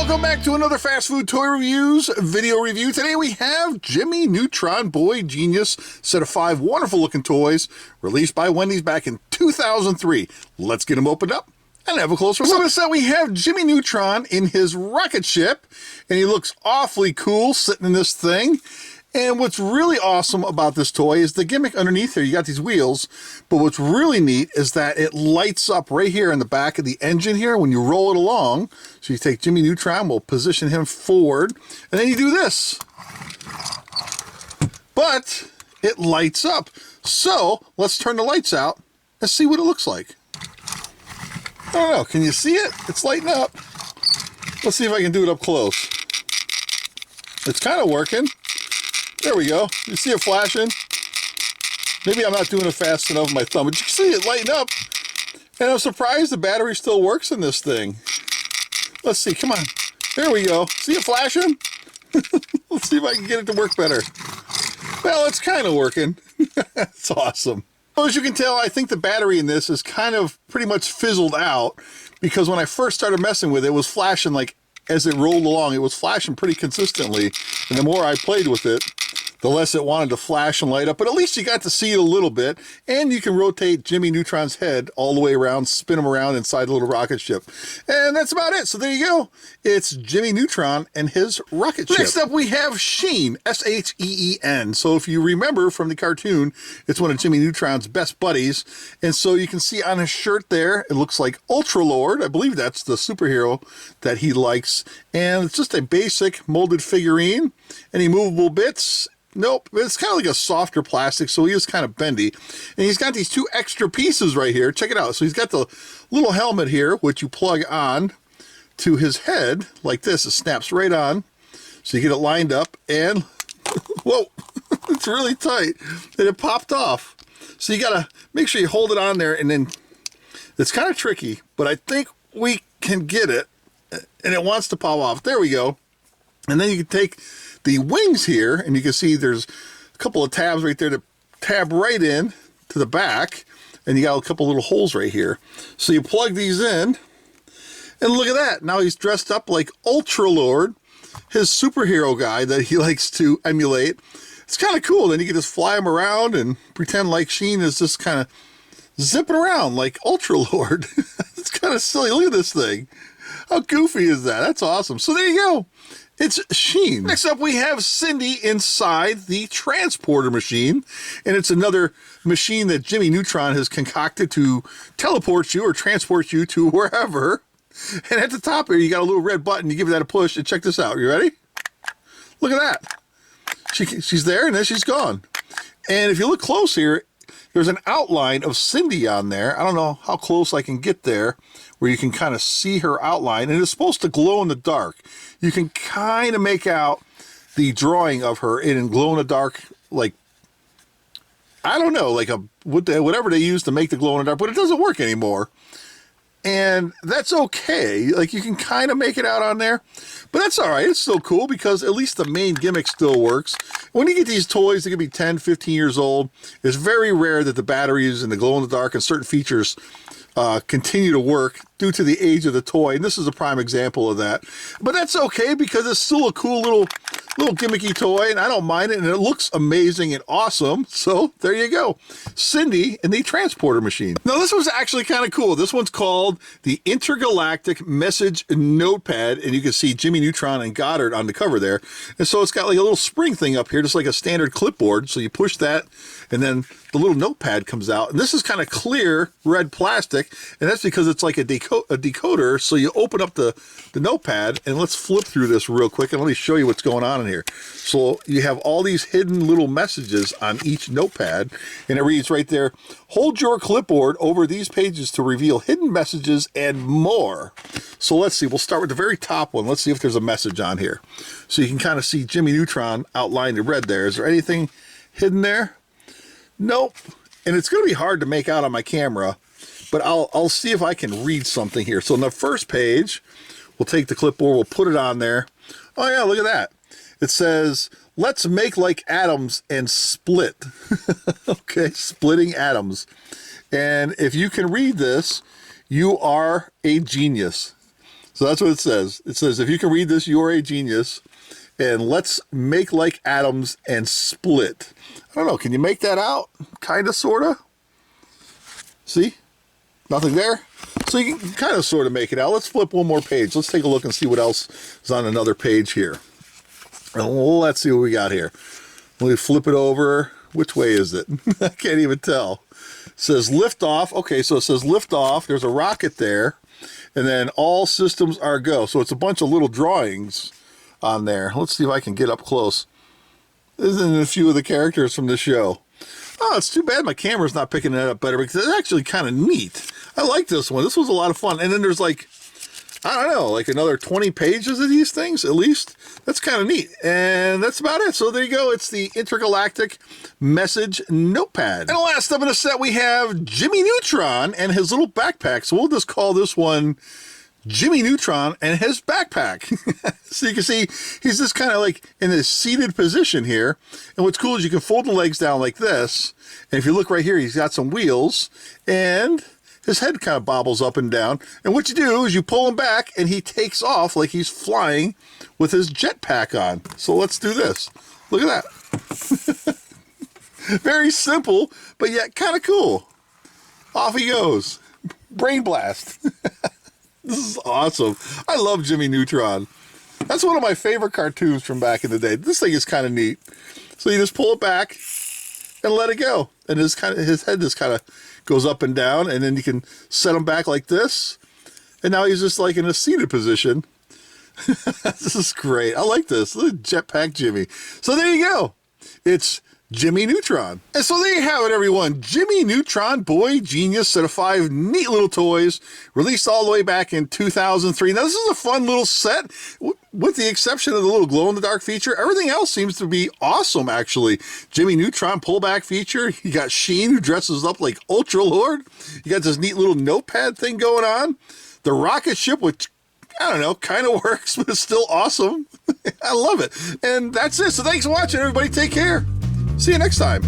Welcome back to another Fast Food Toy Reviews video review. Today we have Jimmy Neutron Boy Genius, set of 5 wonderful looking toys released by Wendy's back in 2003. Let's get them opened up and have a closer look. So this set we have Jimmy Neutron in his rocket ship, and he looks awfully cool sitting in this thing. And what's really awesome about this toy is the gimmick underneath here. You got these wheels, but what's really neat is that it lights up right here in the back of the engine here when you roll it along. So you take Jimmy Neutron, we'll position him forward, and then you do this. But it lights up. So let's turn the lights out and see what it looks like. I don't know, can you see it? It's lighting up. Let's see if I can do it up close. It's kind of working. There we go. You see it flashing? Maybe I'm not doing it fast enough with my thumb, but you can see it lighting up. And I'm surprised the battery still works in this thing. Let's see, come on. There we go. See it flashing? Let's see if I can get it to work better. Well, it's kind of working. It's awesome. Well, as you can tell, I think the battery in this is kind of pretty much fizzled out, because when I first started messing with it, it was flashing like as it rolled along. It was flashing pretty consistently, and the more I played with it, the less it wanted to flash and light up. But at least you got to see it a little bit, and you can rotate Jimmy Neutron's head all the way around, spin him around inside the little rocket ship. And that's about it. So there you go. It's Jimmy Neutron and his rocket ship. Next up we have Sheen, S-H-E-E-N. So if you remember from the cartoon, it's one of Jimmy Neutron's best buddies. And so you can see on his shirt there, it looks like Ultra Lord. I believe that's the superhero that he likes. And it's just a basic molded figurine. Any movable bits? Nope, it's kind of like a softer plastic, so he is kind of bendy. And he's got these 2 extra pieces right here. Check it out. So he's got the little helmet here, which you plug on to his head like this. It snaps right on. So you get it lined up, and whoa, it's really tight. And it popped off. So you got to make sure you hold it on there, and then it's kind of tricky, but I think we can get it. And it wants to pop off. There we go. And then you can take the wings here, and you can see there's a couple of tabs right there to tab right in to the back, and you got a couple little holes right here. So you plug these in, and look at that. Now he's dressed up like Ultra Lord, his superhero guy that he likes to emulate. It's kind of cool. Then you can just fly him around and pretend like Sheen is just kind of zipping around like Ultra Lord. It's kind of silly. Look at this thing. How goofy is that? That's awesome. So there you go. It's Sheen. Next up, we have Cindy inside the transporter machine. And it's another machine that Jimmy Neutron has concocted to teleport you or transport you to wherever. And at the top here, you got a little red button. You give that a push, and check this out. You ready? Look at that. She's there, and then she's gone. And if you look close here, there's an outline of Cindy on there. I don't know how close I can get there, where you can kind of see her outline, and it's supposed to glow in the dark. You can kind of make out the drawing of her in glow in the dark, like, I don't know, like a whatever they use to make the glow in the dark, but it doesn't work anymore. And that's okay. Like, you can kind of make it out on there, but that's all right. It's still cool because at least the main gimmick still works. When you get these toys that can be 10, 15 years old, it's very rare that the batteries and the glow in the dark and certain features continue to work due to the age of the toy, and this is a prime example of that. But that's okay because it's still a cool little gimmicky toy, and I don't mind it, and it looks amazing and awesome. So there you go, Cindy in the transporter machine. Now this was actually kind of cool. This one's called the Intergalactic Notepad, and you can see Jimmy Neutron and Goddard on the cover there. And so it's got like a little spring thing up here, just like a standard clipboard. So you push that, and then the little notepad comes out, and this is kind of clear red plastic, and that's because it's like a decoder. So you open up the notepad, and let's flip through this real quick, and let me show you what's going on in here. So you have all these hidden little messages on each notepad, and it reads right there, hold your clipboard over these pages to reveal hidden messages and more. So let's see, we'll start with the very top one. Let's see if there's a message on here. So you can kind of see Jimmy Neutron outlined in red there. Is there anything hidden there? Nope. And it's going to be hard to make out on my camera, but I'll see if I can read something here. So on the first page, we'll take the clipboard, we'll put it on there. Oh yeah, look at that. It says, let's make like atoms and split. Okay, splitting atoms. And if you can read this, you are a genius. So that's what it says. It says, if you can read this, you're a genius. And let's make like atoms and split. I don't know. Can you make that out? Kind of, sort of. See? Nothing there. So you can kind of sort of make it out. Let's flip one more page. Let's take a look and see what else is on another page here. And let's see what we got here. Let me flip it over. Which way is it? I can't even tell. It says lift off. Okay, so it says lift off. There's a rocket there. And then all systems are go. So it's a bunch of little drawings on there. Let's see if I can get up close. This is a few of the characters from the show. Oh, it's too bad my camera's not picking it up better because it's actually kind of neat. I like this one. This was a lot of fun. And then there's like, I don't know, like another 20 pages of these things at least. That's kind of neat. And that's about it. So there you go. It's the Intergalactic Message Notepad. And last up in the set, we have Jimmy Neutron and his little backpack. So we'll just call this one Jimmy Neutron and his backpack. So you can see he's just kind of like in this seated position here. And what's cool is you can fold the legs down like this. And if you look right here, he's got some wheels and his head kind of bobbles up and down. And what you do is you pull him back and he takes off like he's flying with his jetpack on. So let's do this. Look at that. Very simple, but yet kind of cool. Off he goes. Brain blast. This is awesome. I love Jimmy Neutron. That's one of my favorite cartoons from back in the day. This thing is kind of neat. So you just pull it back and let it go. And his head just kind of goes up and down, and then you can set him back like this. And now he's just like in a seated position. This is great. I like this. Look at Jetpack Jimmy. So there you go. It's Jimmy Neutron. And so there you have it, everyone. Jimmy Neutron, boy genius, set of 5 neat little toys, released all the way back in 2003. Now, this is a fun little set, with the exception of the little glow-in-the-dark feature. Everything else seems to be awesome, actually. Jimmy Neutron pullback feature. You got Sheen, who dresses up like Ultra Lord. You got this neat little notepad thing going on. The rocket ship, which, I don't know, kind of works, but it's still awesome. I love it. And that's it. So thanks for watching, everybody. Take care. See you next time.